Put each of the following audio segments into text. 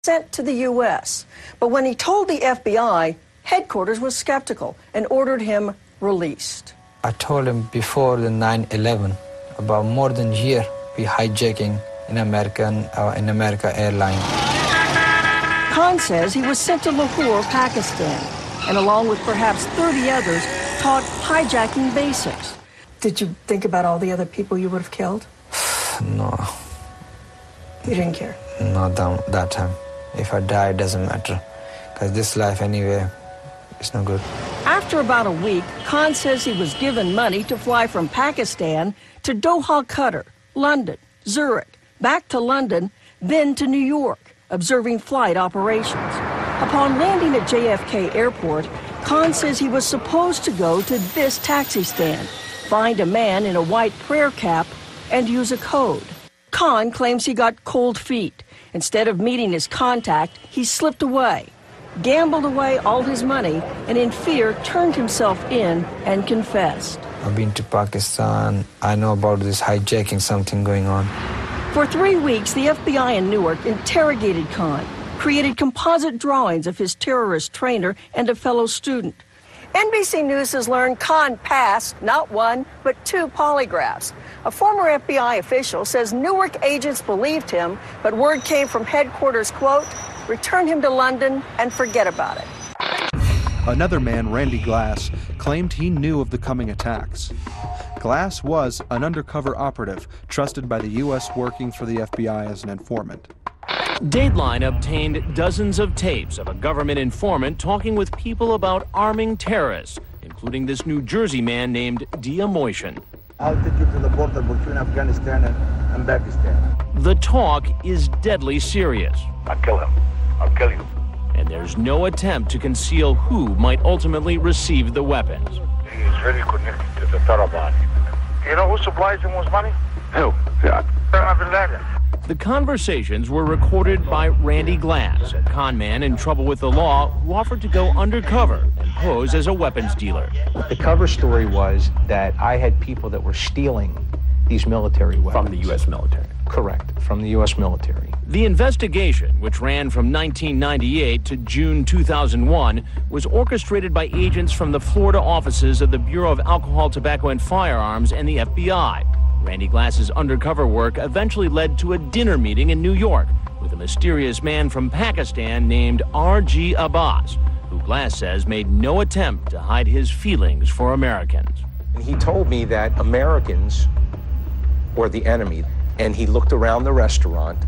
sent to the U.S. But when he told the FBI, headquarters was skeptical and ordered him released. I told him before the 9/11, about more than a year, we hijacking in America Airlines. Khan says he was sent to Lahore, Pakistan, and along with perhaps 30 others, taught hijacking basics. Did you think about all the other people you would have killed? No. You didn't care? Not that time. If I die, it doesn't matter. Because this life anyway, it's no good. After about a week, Khan says he was given money to fly from Pakistan to Doha, Qatar, London, Zurich, back to London, then to New York, observing flight operations. Upon landing at JFK Airport, Khan says he was supposed to go to this taxi stand, find a man in a white prayer cap, and use a code. Khan claims he got cold feet. Instead of meeting his contact, he slipped away, gambled away all his money, and in fear turned himself in and confessed. I've been to Pakistan. I know about this hijacking, something going on. For 3 weeks, the FBI in Newark interrogated Khan, created composite drawings of his terrorist trainer and a fellow student. NBC News has learned Khan passed not one, but 2 polygraphs. A former FBI official says Newark agents believed him, but word came from headquarters, quote, return him to London and forget about it. Another man, Randy Glass, claimed he knew of the coming attacks. Glass was an undercover operative trusted by the U.S. working for the FBI as an informant. Dateline obtained dozens of tapes of a government informant talking with people about arming terrorists, including this New Jersey man named Dia Moishan. I'll take you to the border between Afghanistan and Pakistan. The talk is deadly serious. I'll kill him. I'll kill you. And there's no attempt to conceal who might ultimately receive the weapons. He is very connected to the Taliban. You know who supplies him with money? Who? Yeah. Bin Laden. The conversations were recorded by Randy Glass, a con man in trouble with the law who offered to go undercover and pose as a weapons dealer. The cover story was that I had people that were stealing these military weapons. From the U.S. military? Correct, from the U.S. military. The investigation, which ran from 1998 to June 2001, was orchestrated by agents from the Florida offices of the Bureau of Alcohol, Tobacco, and Firearms and the FBI. Randy Glass's undercover work eventually led to a dinner meeting in New York with a mysterious man from Pakistan named R.G. Abbas, who Glass says made no attempt to hide his feelings for Americans. And he told me that Americans were the enemy, and he looked around the restaurant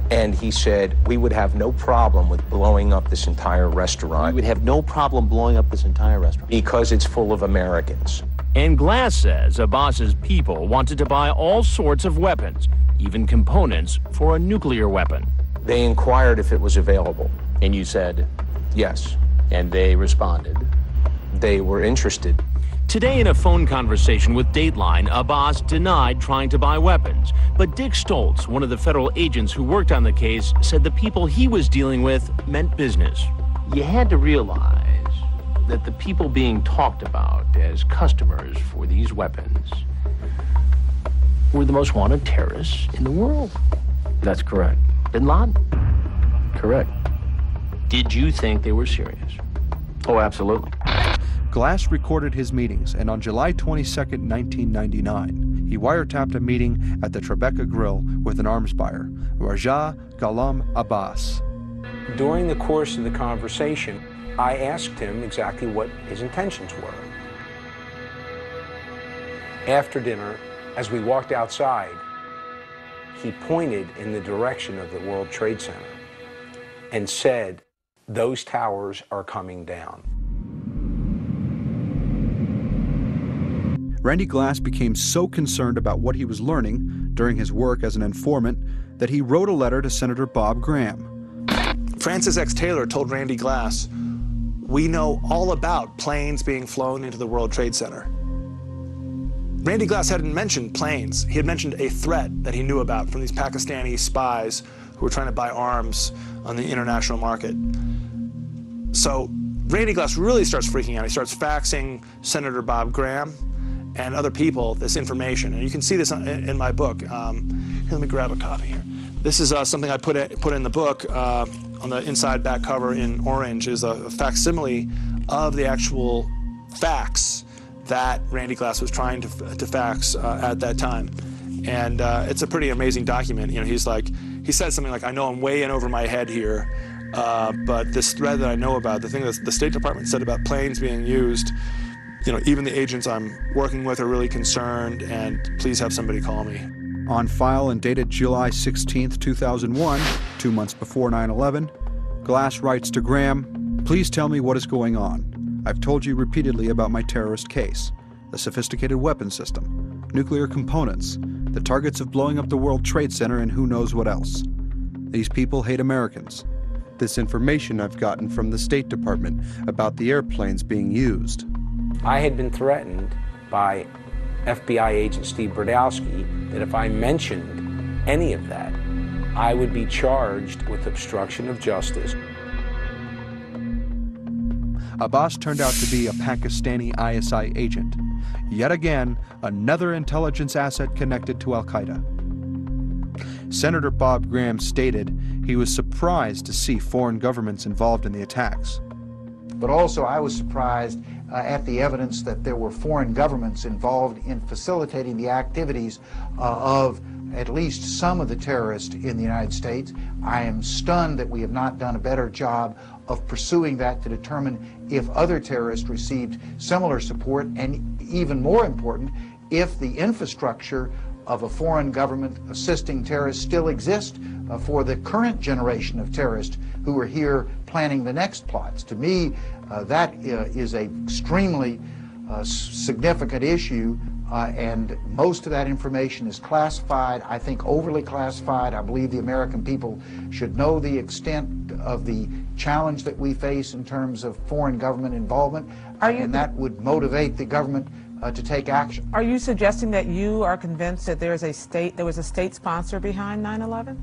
and he said, we would have no problem with blowing up this entire restaurant. We would have no problem blowing up this entire restaurant? Because it's full of Americans. And Glass says Abbas's people wanted to buy all sorts of weapons, even components for a nuclear weapon. They inquired if it was available. And you said? Yes. And they responded? They were interested. Today, in a phone conversation with Dateline, Abbas denied trying to buy weapons. But Dick Stoltz, one of the federal agents who worked on the case, said the people he was dealing with meant business. You had to realize that the people being talked about as customers for these weapons were the most wanted terrorists in the world. That's correct. Bin Laden? Correct. Did you think they were serious? Oh, absolutely. Glass recorded his meetings, and on July 22, 1999, he wiretapped a meeting at the Tribeca Grill with an arms buyer, Raja Ghulam Abbas. During the course of the conversation, I asked him exactly what his intentions were. After dinner, as we walked outside, he pointed in the direction of the World Trade Center and said, "Those towers are coming down." Randy Glass became so concerned about what he was learning during his work as an informant that he wrote a letter to Senator Bob Graham. Francis X. Taylor told Randy Glass, "We know all about planes being flown into the World Trade Center." Randy Glass hadn't mentioned planes. He had mentioned a threat that he knew about from these Pakistani spies who were trying to buy arms on the international market. So Randy Glass really starts freaking out. He starts faxing Senator Bob Graham and other people this information. And you can see this in my book. Here, let me grab a copy here. This is something I put in the book on the inside back cover in orange is a facsimile of the actual facts that Randy Glass was trying to fax at that time. And it's a pretty amazing document. You know, he said something like, I know I'm way in over my head here, but this thread that I know about, the thing that the State Department said about planes being used, you know, even the agents I'm working with are really concerned, and please have somebody call me. On file and dated July 16, 2001, 2 months before 9/11, Glass writes to Graham, "Please tell me what is going on. I've told you repeatedly about my terrorist case, the sophisticated weapon system, nuclear components, the targets of blowing up the World Trade Center, and who knows what else. These people hate Americans. This information I've gotten from the State Department about the airplanes being used." I had been threatened by FBI agent Steve Brodowski that if I mentioned any of that, I would be charged with obstruction of justice. Abbas turned out to be a Pakistani ISI agent. Yet again, another intelligence asset connected to Al-Qaeda. Senator Bob Graham stated he was surprised to see foreign governments involved in the attacks. But also I was surprised at the evidence that there were foreign governments involved in facilitating the activities of at least some of the terrorists in the United States. I am stunned that we have not done a better job of pursuing that to determine if other terrorists received similar support, and even more important, if the infrastructure of a foreign government assisting terrorists still exists for the current generation of terrorists who are here planning the next plots. To me, that is an extremely significant issue, and most of that information is classified, I think overly classified. I believe the American people should know the extent of the challenge that we face in terms of foreign government involvement, and that would motivate the government to take action. Are you suggesting that you are convinced that there was a state sponsor behind 9/11?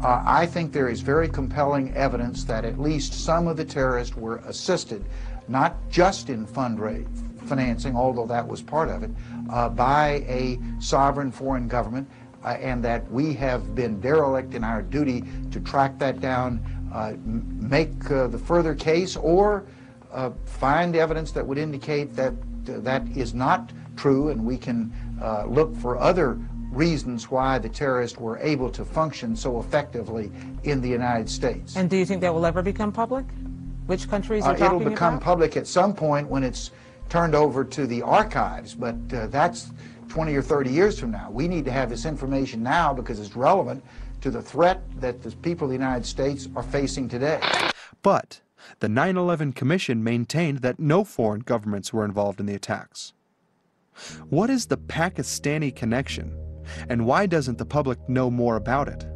I think there is very compelling evidence that at least some of the terrorists were assisted, not just in financing, although that was part of it, by a sovereign foreign government, and that we have been derelict in our duty to track that down, make the further case, or find evidence that would indicate that that is not true, and we can look for other reasons why the terrorists were able to function so effectively in the United States. And do you think that will ever become public? Which countries are talking about? It'll become public at some point when it's turned over to the archives, but that's 20 or 30 years from now. We need to have this information now because it's relevant to the threat that the people of the United States are facing today. But the 9/11 Commission maintained that no foreign governments were involved in the attacks. What is the Pakistani connection, and why doesn't the public know more about it?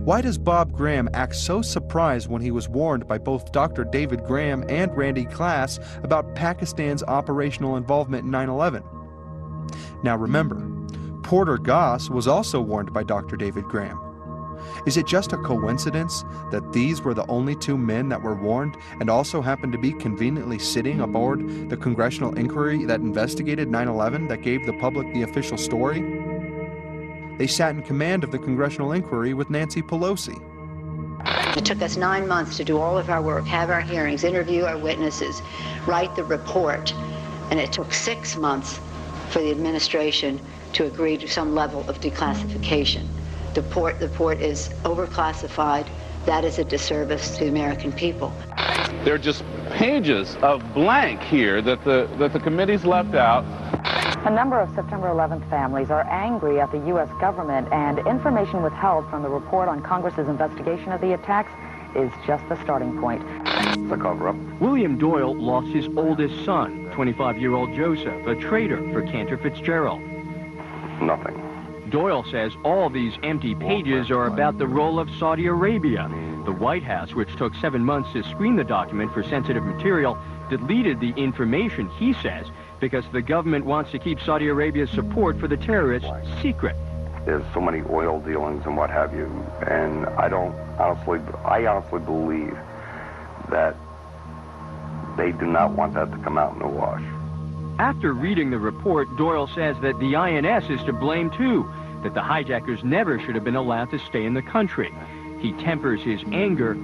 Why does Bob Graham act so surprised when he was warned by both Dr. David Graham and Randy Glass about Pakistan's operational involvement in 9/11? Now remember, Porter Goss was also warned by Dr. David Graham. Is it just a coincidence that these were the only two men that were warned and also happened to be conveniently sitting aboard the congressional inquiry that investigated 9/11 that gave the public the official story? They sat in command of the congressional inquiry with Nancy Pelosi. It took us 9 months to do all of our work, have our hearings, interview our witnesses, write the report, and it took 6 months for the administration to agree to some level of declassification. The report is overclassified. That is a disservice to the American people. There are just pages of blank here that the committee's left out. A number of September 11th families are angry at the U.S. government, and information withheld from the report on Congress's investigation of the attacks is just the starting point. The cover-up. William Doyle lost his oldest son, 25-year-old Joseph, a trader for Cantor Fitzgerald. Nothing. Doyle says all these empty pages are about the role of Saudi Arabia. The White House, which took 7 months to screen the document for sensitive material, deleted the information, he says, because the government wants to keep Saudi Arabia's support for the terrorists secret. There's so many oil dealings and what have you, and I honestly believe that they do not want that to come out in the wash. After reading the report, Doyle says that the INS is to blame too. that the hijackers never should have been allowed to stay in the country. He tempers his anger